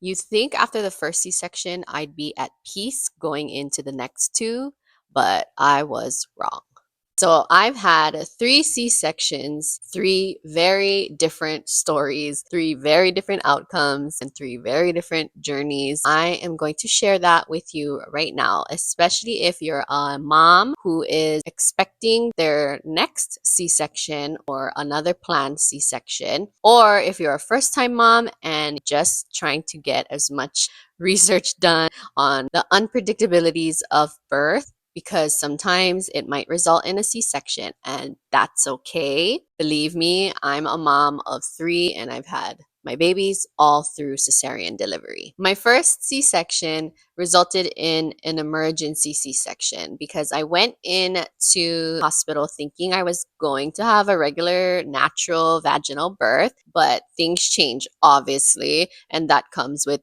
You think after the first C-section, I'd be at peace going into the next two, but I was wrong. So I've had three C-sections, three very different stories, three very different outcomes, and three very different journeys. I am going to share that with you right now, especially if you're a mom who is expecting their next C-section or another planned C-section, or if you're a first-time mom and just trying to get as much research done on the unpredictabilities of birth because sometimes it might result in a C section, and that's okay. Believe me, I'm a mom of three and I've had my babies all through cesarean delivery. My first C section resulted in an emergency C section because I went into hospital thinking I was going to have a regular natural vaginal birth, but things change obviously, and that comes with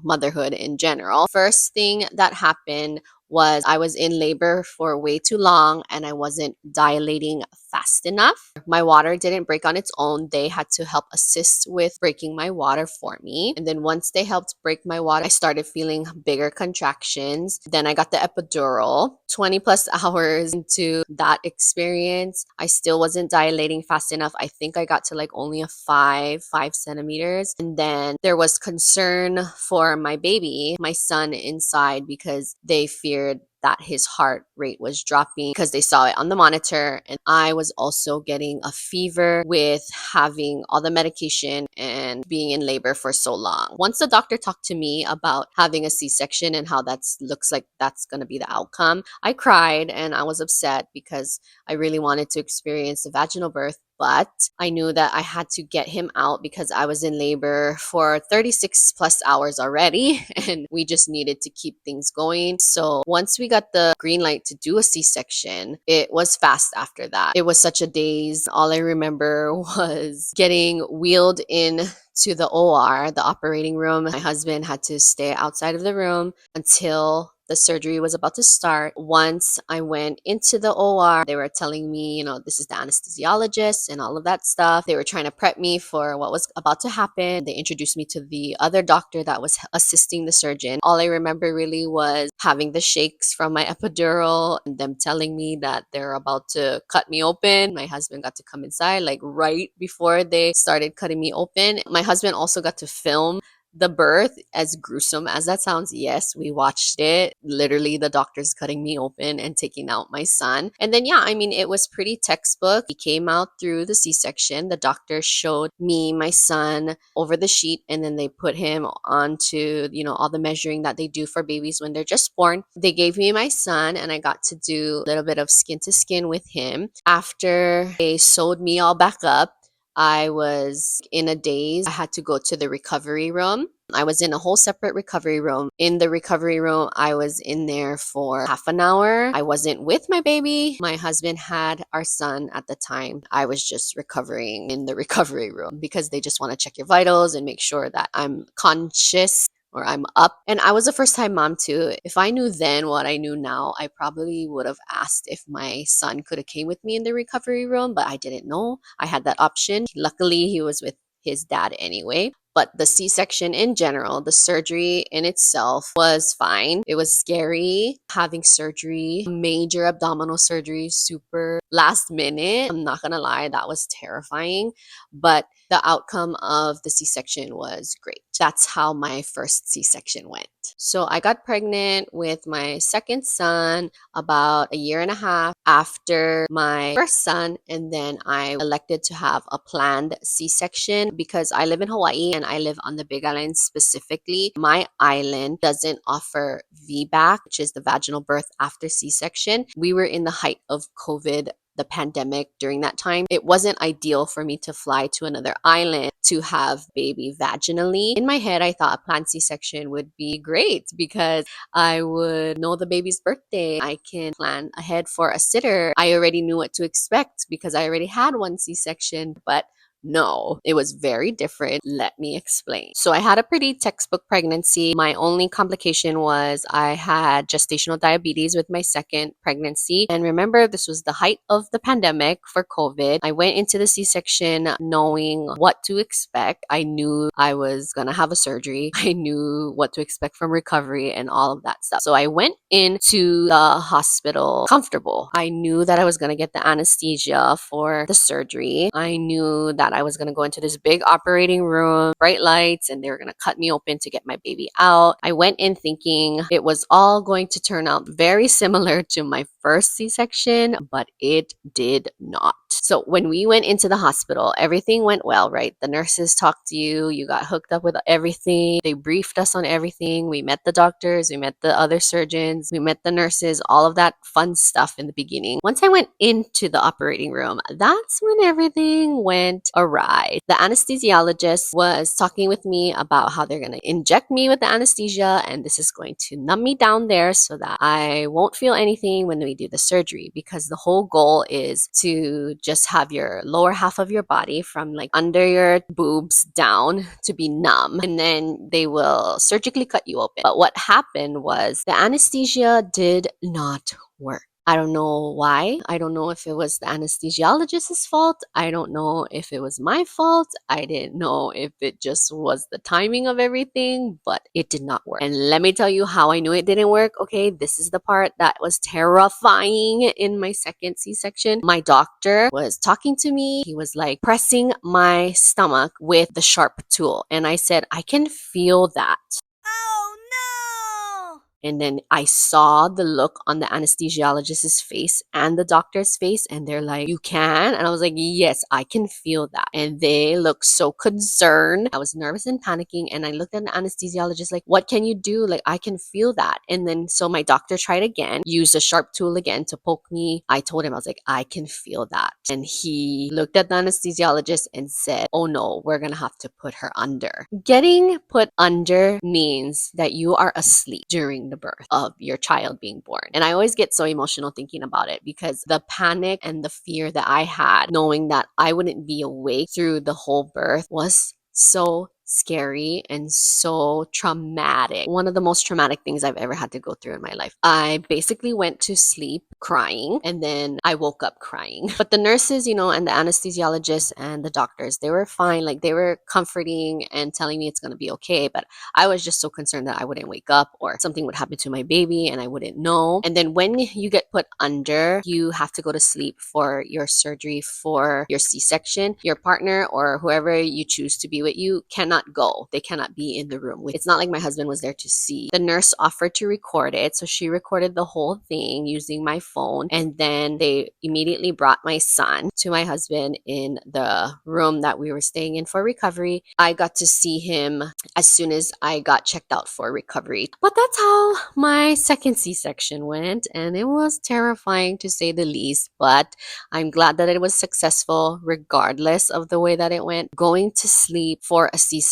motherhood in general. First thing that happened was I was in labor for way too long and I wasn't dilating fast enough. My water didn't break on its own. They had to help assist with breaking my water for me. And then once they helped break my water, I started feeling bigger contractions. Then I got the epidural. 20 plus hours into that experience, I still wasn't dilating fast enough. I think I got to like only a 5 centimeters. And then there was concern for my baby, my son inside, because they feared that his heart rate was dropping because they saw it on the monitor. And I was also getting a fever with having all the medication and being in labor for so long. Once the doctor talked to me about having a C-section and how that's looks like that's going to be the outcome, I cried and I was upset because I really wanted to experience the vaginal birth, but I knew that I had to get him out because I was in labor for 36 plus hours already and we just needed to keep things going. So once we got the green light to do a C-section, it was fast after that. It was such a daze. All I remember was getting wheeled in to the OR, the operating room. My husband had to stay outside of the room until the surgery was about to start. Once I went into the OR, they were telling me, this is the anesthesiologist and all of that stuff. They were trying to prep me for what was about to happen. They introduced me to the other doctor that was assisting the surgeon. All I remember really was having the shakes from my epidural and them telling me that they're about to cut me open. My husband got to come inside like right before they started cutting me open. My husband also got to film the birth, as gruesome as that sounds. Yes, we watched it. Literally, the doctors cutting me open and taking out my son. And then, yeah, I mean, it was pretty textbook. He came out through the C section. The doctor showed me my son over the sheet, and then they put him onto, all the measuring that they do for babies when they're just born. They gave me my son, and I got to do a little bit of skin to skin with him. After they sewed me all back up, I was in a daze. I had to go to the recovery room. I was in a whole separate recovery room. In the recovery room, I was in there for half an hour. I wasn't with my baby. My husband had our son at the time. I was just recovering in the recovery room because they just want to check your vitals and make sure that I'm conscious or I'm up. And I was a first time mom too. If I knew then what I knew now, I probably would have asked if my son could have came with me in the recovery room, but I didn't know I had that option. Luckily, he was with his dad anyway. But the C section in general, the surgery in itself was fine. It was scary having surgery, major abdominal surgery, super last minute. I'm not gonna lie, that was terrifying. But the outcome of the C section was great. That's how my first C section went. So I got pregnant with my second son about a year and a half after my first son, and then I elected to have a planned C-section because I live in Hawaii and I live on the Big Island specifically. My island doesn't offer VBAC, which is the vaginal birth after C-section. We were in the height of COVID, the pandemic during that time. It wasn't ideal for me to fly to another island to have baby vaginally. In my head, I thought a planned C-section would be great because I would know the baby's birthday. I can plan ahead for a sitter. I already knew what to expect because I already had one C-section, but No, it was very different. Let me explain. So I had a pretty textbook pregnancy. My only complication was I had gestational diabetes with my second pregnancy. And remember, this was the height of the pandemic for COVID. I went into the C-section knowing what to expect. I knew I was going to have a surgery. I knew what to expect from recovery and all of that stuff. So I went into the hospital comfortable. I knew that I was going to get the anesthesia for the surgery. I knew that I was going to go into this big operating room, bright lights, and they were going to cut me open to get my baby out. I went in thinking it was all going to turn out very similar to my first C-section, but it did not. So when we went into the hospital, everything went well, right? The nurses talked to you, you got hooked up with everything. They briefed us on everything. We met the doctors, we met the other surgeons, we met the nurses, all of that fun stuff in the beginning. Once I went into the operating room, that's when everything went awry. The anesthesiologist was talking with me about how they're going to inject me with the anesthesia, and this is going to numb me down there so that I won't feel anything when we do the surgery, because the whole goal is to just have your lower half of your body from like under your boobs down to be numb, and then they will surgically cut you open. But what happened was the anesthesia did not work. I don't know why. I don't know if it was the anesthesiologist's fault. I don't know if it was my fault. I didn't know if it just was the timing of everything, but it did not work. And let me tell you how I knew it didn't work. Okay, this is the part that was terrifying in my second C-section. My doctor was talking to me. He was like pressing my stomach with the sharp tool. And I said, I can feel that. Oh no! And then I saw the look on the anesthesiologist's face and the doctor's face, and they're like, "You can?" And I was like, "Yes, I can feel that." And they looked so concerned. I was nervous and panicking, and I looked at the anesthesiologist like, "What can you do? Like, I can feel that." And then so my doctor tried again, used a sharp tool again to poke me. I told him, I was like, "I can feel that." And he looked at the anesthesiologist and said, "Oh no, we're gonna have to put her under." Getting put under means that you are asleep during the birth of your child being born. And I always get so emotional thinking about it, because the panic and the fear that I had knowing that I wouldn't be awake through the whole birth was so scary and so traumatic. One of the most traumatic things I've ever had to go through in my life. I basically went to sleep crying, and then I woke up crying. But the nurses, and the anesthesiologists and the doctors, they were fine. Like, they were comforting and telling me it's going to be okay. But I was just so concerned that I wouldn't wake up or something would happen to my baby and I wouldn't know. And then when you get put under, you have to go to sleep for your surgery for your C-section. Your partner or whoever you choose to be with you cannot go. They cannot be in the room with. It's not like my husband was there to see. The nurse offered to record it, so she recorded the whole thing using my phone, and then they immediately brought my son to my husband in the room that we were staying in for recovery. I got to see him as soon as I got checked out for recovery. But that's how my second C-section went, and it was terrifying to say the least, but I'm glad that it was successful regardless of the way that it went. Going to sleep for a C-section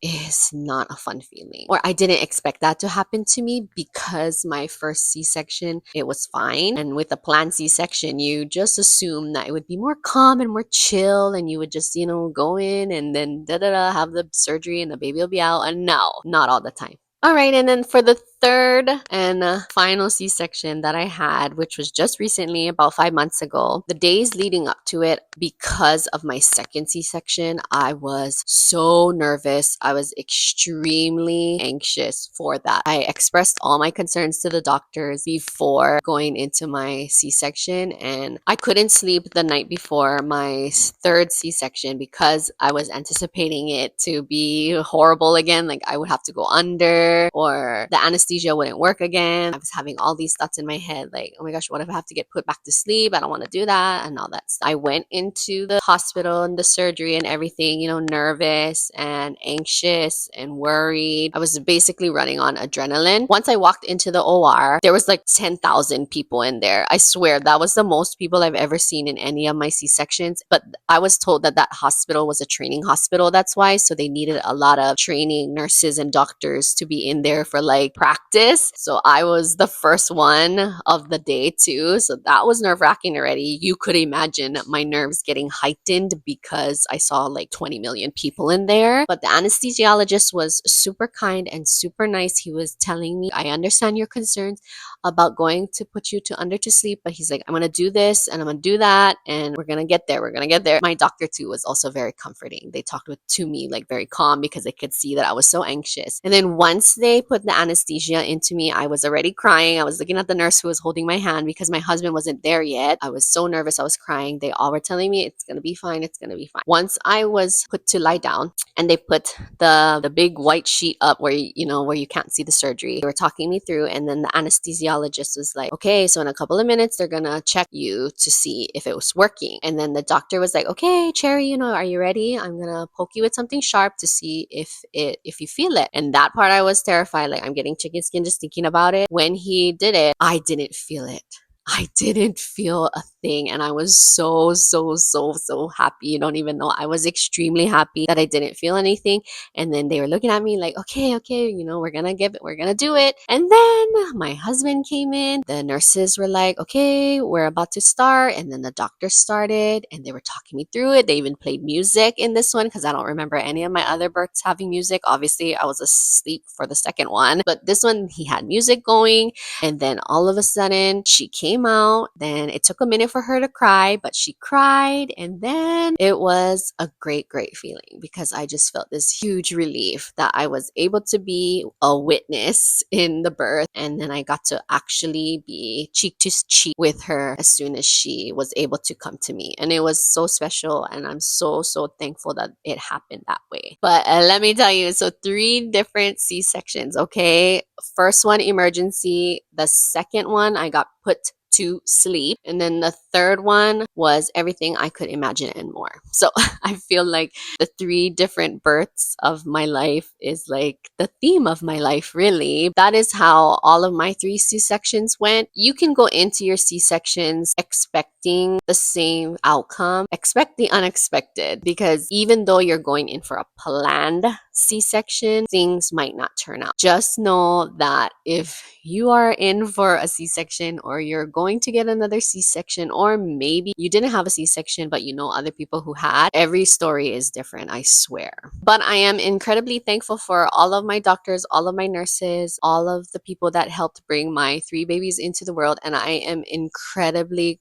is not a fun feeling. Or I didn't expect that to happen to me, because my first C-section, it was fine. And with a planned C-section, you just assume that it would be more calm and more chill, and you would just, go in and then have the surgery and the baby will be out. And no, not all the time. All right, and then for the third and final C-section that I had, which was just recently, about 5 months ago, the days leading up to it, because of my second C-section, I was so nervous. I was extremely anxious for that. I expressed all my concerns to the doctors before going into my C-section, and I couldn't sleep the night before my third C-section because I was anticipating it to be horrible again. Like, I would have to go under, or the anesthesia wouldn't work again. I was having all these thoughts in my head, like, oh my gosh, what if I have to get put back to sleep? I don't want to do that, and all that stuff. I went into the hospital and the surgery and everything, nervous and anxious and worried. I was basically running on adrenaline. Once I walked into the OR, there was like 10,000 people in there. I swear that was the most people I've ever seen in any of my C-sections. But I was told that that hospital was a training hospital. That's why. So they needed a lot of training nurses and doctors to be in there for like practice practice. So I was the first one of the day too. So that was nerve wracking already. You could imagine my nerves getting heightened because I saw like 20 million people in there. But the anesthesiologist was super kind and super nice. He was telling me, I understand your concerns about going to put you to under to sleep, but he's like, I'm gonna do this and I'm gonna do that, and we're gonna get there. We're gonna get there. My doctor too was also very comforting. They talked to me like very calm because they could see that I was so anxious. And then once they put the anesthesia into me, I was already crying. I was looking at the nurse who was holding my hand because my husband wasn't there yet. I was so nervous. I was crying. They all were telling me it's gonna be fine. It's gonna be fine. Once I was put to lie down and they put the big white sheet up where where you can't see the surgery, they were talking me through, and then the anesthesiologist was like, okay, so in a couple of minutes they're gonna check you to see if it was working. And then the doctor was like, okay, Cherry, are you ready? I'm gonna poke you with something sharp to see if you feel it. And that part I was terrified, like I'm getting chicken skin just thinking about it. When he did it, I didn't feel it. I didn't feel a thing, and I was so, so, so, so happy. You don't even know. I was extremely happy that I didn't feel anything. And then they were looking at me like, okay, we're gonna give it, we're gonna do it. And then my husband came in. The nurses were like, okay, we're about to start. And then the doctor started, and they were talking me through it. They even played music in this one because I don't remember any of my other births having music. Obviously, I was asleep for the second one, but this one he had music going. And then all of a sudden, she came out. Then it took a minute for her to cry, but she cried. And then it was a great, great feeling because I just felt this huge relief that I was able to be a witness in the birth. And then I got to actually be cheek to cheek with her as soon as she was able to come to me. And it was so special. And I'm so, so thankful that it happened that way. But let me tell you, so 3 different C-sections, okay? First one, emergency. The second one, I got put to sleep. And then the third one was everything I could imagine and more. So I feel like the 3 different births of my life is like the theme of my life, really. That is how all of my 3 C-sections went. You can go into your C-sections expecting the same outcome. Expect the unexpected, because even though you're going in for a planned C-section, things might not turn out. Just know that if you are in for a C-section, or you're going to get another C-section, or maybe you didn't have a C-section but you know other people who had, every story is different, I swear. But I am incredibly thankful for all of my doctors, all of my nurses, all of the people that helped bring my 3 babies into the world. And I am incredibly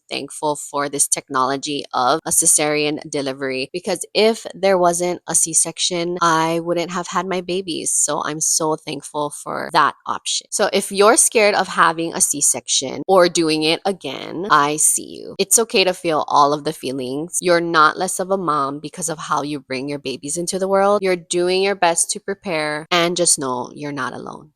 thankful for this technology of a cesarean delivery, because if there wasn't a C-section, I wouldn't have had my babies. So I'm so thankful for that option. So if you're scared of having a C-section or doing it again, I see you. It's okay to feel all of the feelings. You're not less of a mom because of how you bring your babies into the world. You're doing your best to prepare, and just know you're not alone.